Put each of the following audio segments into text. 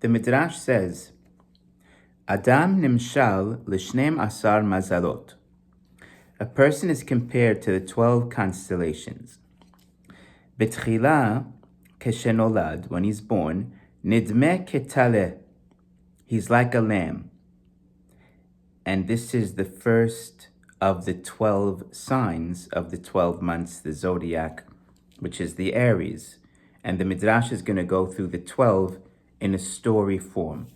The Midrash says, Adam nimshal l'shneim asar mazalot. A person is compared to the 12 constellations. Betchila keshenolad, when he's born, nidme ketale, he's like a lamb. And this is the first of the 12 signs of the 12 months, the zodiac, which is the Aries. And the Midrash is going to go through the 12 in a story form.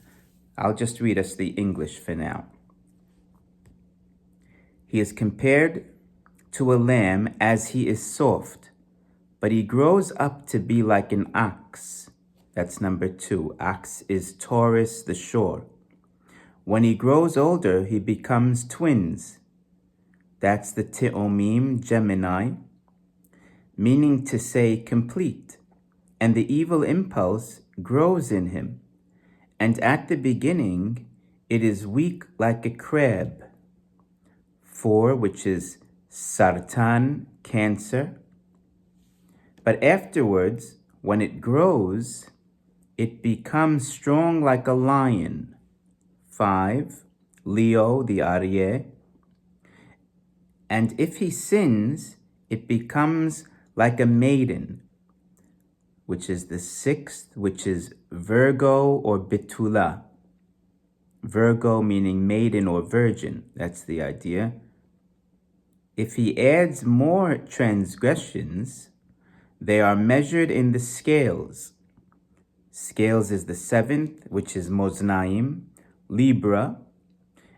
I'll just read us the English for now. He is compared to a lamb as he is soft, but he grows up to be like an ox. That's number 2. Ox is Taurus, the shore. When he grows older, he becomes twins. That's the Te'omim, Gemini, meaning to say complete. And the evil impulse grows in him. And at the beginning, it is weak like a crab. 4, which is Sartan, Cancer. But afterwards, when it grows, it becomes strong like a lion. 5, Leo, the Aryeh. And if he sins, it becomes like a maiden, which is the 6th, which is Virgo or Betula. Virgo meaning maiden or virgin, that's the idea. If he adds more transgressions, they are measured in the scales. Scales is the 7th, which is Moznaim, Libra.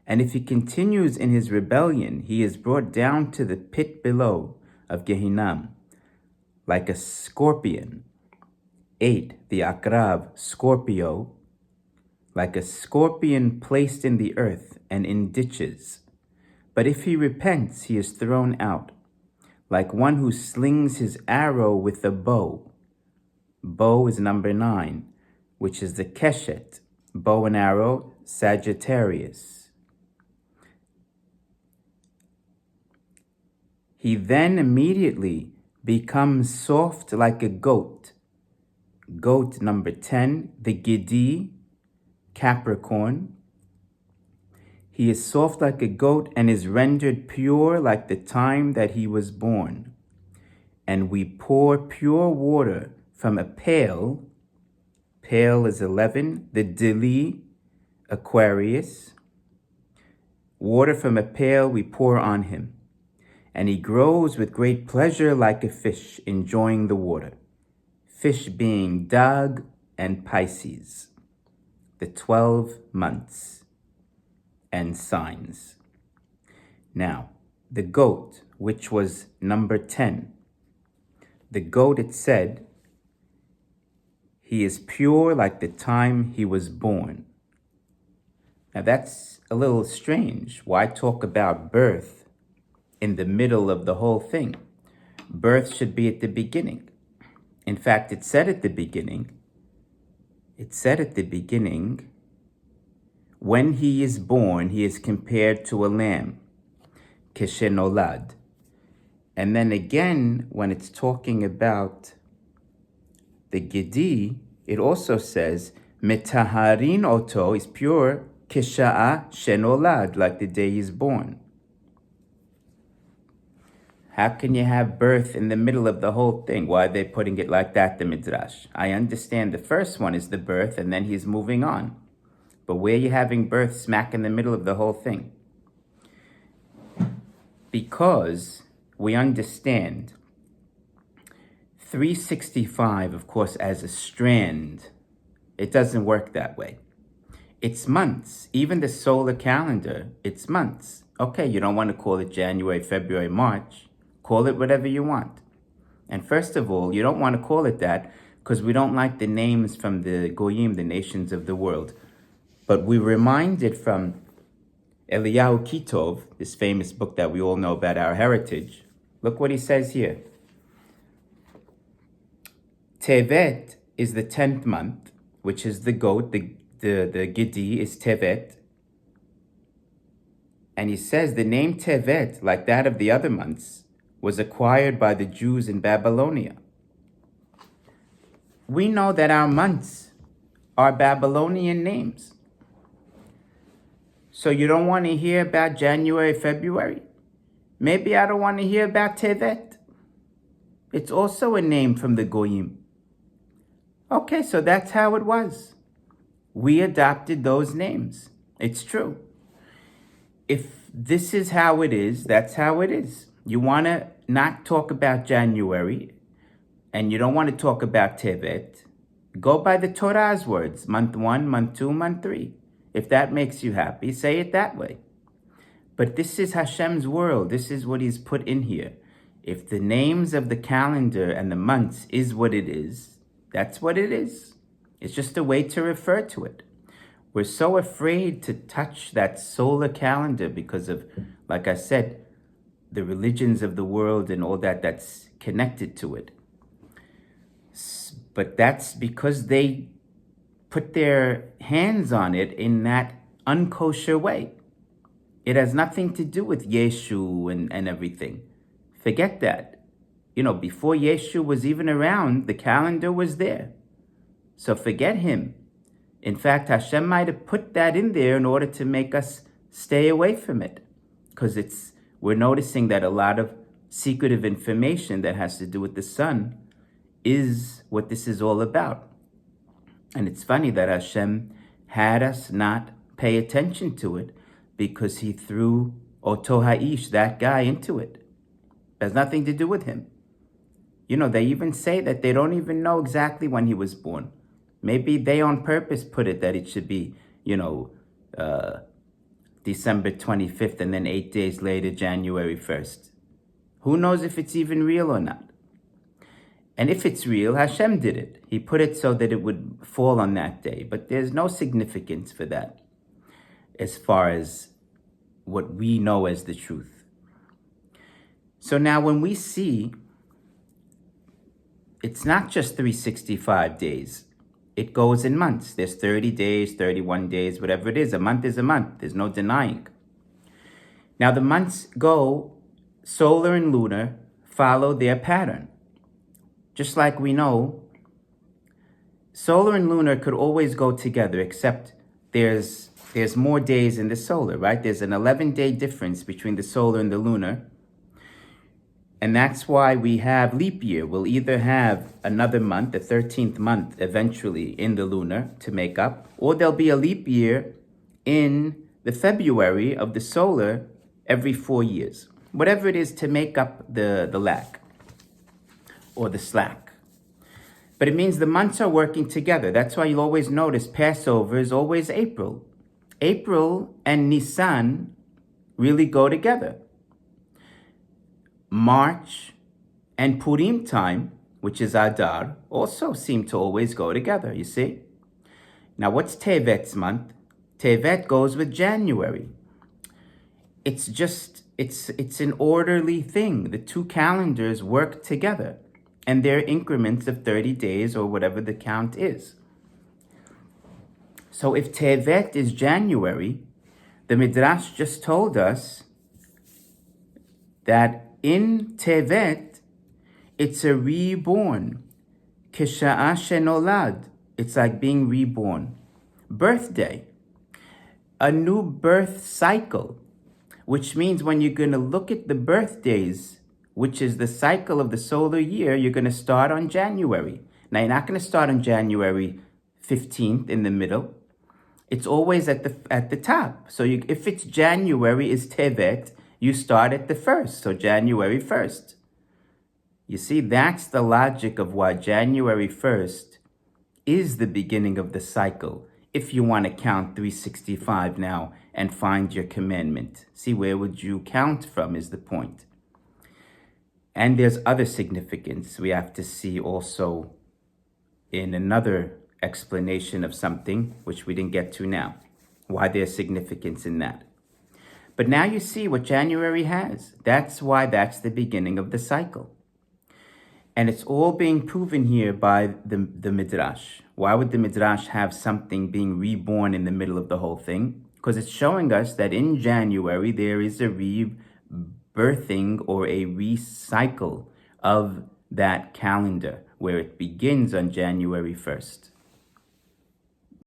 And if he continues in his rebellion, he is brought down to the pit below of Gehinnom, like a scorpion. 8, the Akrab, Scorpio, like a scorpion placed in the earth and in ditches. But if he repents, he is thrown out, like one who slings his arrow with a bow. Bow is number 9, which is the Keshet, bow and arrow, Sagittarius. He then immediately becomes soft like a goat. Goat number 10, the Gedi, Capricorn. He is soft like a goat and is rendered pure like the time that he was born. And we pour pure water from a pail. Pail is 11, the Dili, Aquarius. Water from a pail we pour on him. And he grows with great pleasure like a fish, enjoying the water. Fish being Dag and Pisces, the 12 months and signs. Now, the goat, which was number 10. The goat, it said, he is pure like the time he was born. Now that's a little strange. Why talk about birth in the middle of the whole thing? Birth should be at the beginning. In fact, it said at the beginning, when he is born, he is compared to a lamb, keshenolad. And then again, when it's talking about the Gedi, it also says, metaharin oto is pure, kesha'a shenolad, like the day he's born. How can you have birth in the middle of the whole thing? Why are they putting it like that, the Midrash? I understand the first one is the birth and then he's moving on. But where are you having birth smack in the middle of the whole thing? Because we understand 365, of course, as a strand, it doesn't work that way. It's months. Even the solar calendar, it's months. Okay, you don't want to call it January, February, March. Call it whatever you want. And first of all, you don't want to call it that because we don't like the names from the Goyim, the nations of the world. But we're reminded from Eliyahu Kitov, this famous book that we all know about our heritage. Look what he says here. Tevet is the 10th month, which is the goat. The Gedi is Tevet. And he says the name Tevet, like that of the other months, was acquired by the Jews in Babylonia. We know that our months are Babylonian names. So you don't want to hear about January, February? Maybe I don't want to hear about Tevet. It's also a name from the Goyim. Okay, so that's how it was. We adopted those names. It's true. If this is how it is, that's how it is. You want to not talk about January, and you don't want to talk about Tevet, go by the Torah's words, month 1, month 2, month 3. If that makes you happy, say it that way. But this is Hashem's world. This is what he's put in here. If the names of the calendar and the months is what it is, that's what it is. It's just a way to refer to it. We're so afraid to touch that solar calendar because of, like I said, the religions of the world and all that's connected to it. But that's because they put their hands on it in that unkosher way. It has nothing to do with Yeshu and everything. Forget that. Before Yeshu was even around, the calendar was there. So forget him. In fact, Hashem might have put that in there in order to make us stay away from it. Because we're noticing that a lot of secretive information that has to do with the sun is what this is all about. And it's funny that Hashem had us not pay attention to it because he threw Oto Ha'ish, that guy, into it. It has nothing to do with him. They even say that they don't even know exactly when he was born. Maybe they on purpose put it that it should be, December 25th and then 8 days later, January 1st. Who knows if it's even real or not? And if it's real, Hashem did it. He put it so that it would fall on that day. But there's no significance for that as far as what we know as the truth. So now when we see, it's not just 365 days. It goes in months. There's 30 days, 31 days, whatever it is. A month is a month. There's no denying. Now the months go, solar and lunar follow their pattern. Just like we know, solar and lunar could always go together, except there's more days in the solar, right? There's an 11-day difference between the solar and the lunar. And that's why we have leap year. We'll either have another month, the 13th month, eventually in the lunar to make up, or there'll be a leap year in the February of the solar every 4 years. Whatever it is to make up the lack or the slack. But it means the months are working together. That's why you'll always notice Passover is always April. April and Nisan really go together. March and Purim time, which is Adar, also seem to always go together, you see? Now, what's Tevet's month? Tevet goes with January. It's an orderly thing. The two calendars work together, and they're increments of 30 days or whatever the count is. So if Tevet is January, the Midrash just told us that in Tevet, it's a reborn. Kisha'a shenolad. It's like being reborn. Birthday. A new birth cycle. Which means when you're going to look at the birthdays, which is the cycle of the solar year, you're going to start on January. Now, you're not going to start on January 15th in the middle. It's always at the top. So if it's January is Tevet, you start at the 1st, so January 1st. You see, that's the logic of why January 1st is the beginning of the cycle, if you want to count 365 now and find your commandment. See, where would you count from is the point. And there's other significance we have to see also in another explanation of something, which we didn't get to now, why there's significance in that. But now you see what January has. That's why that's the beginning of the cycle. And it's all being proven here by the Midrash. Why would the Midrash have something being reborn in the middle of the whole thing? Because it's showing us that in January there is a rebirthing or a recycle of that calendar where it begins on January 1st.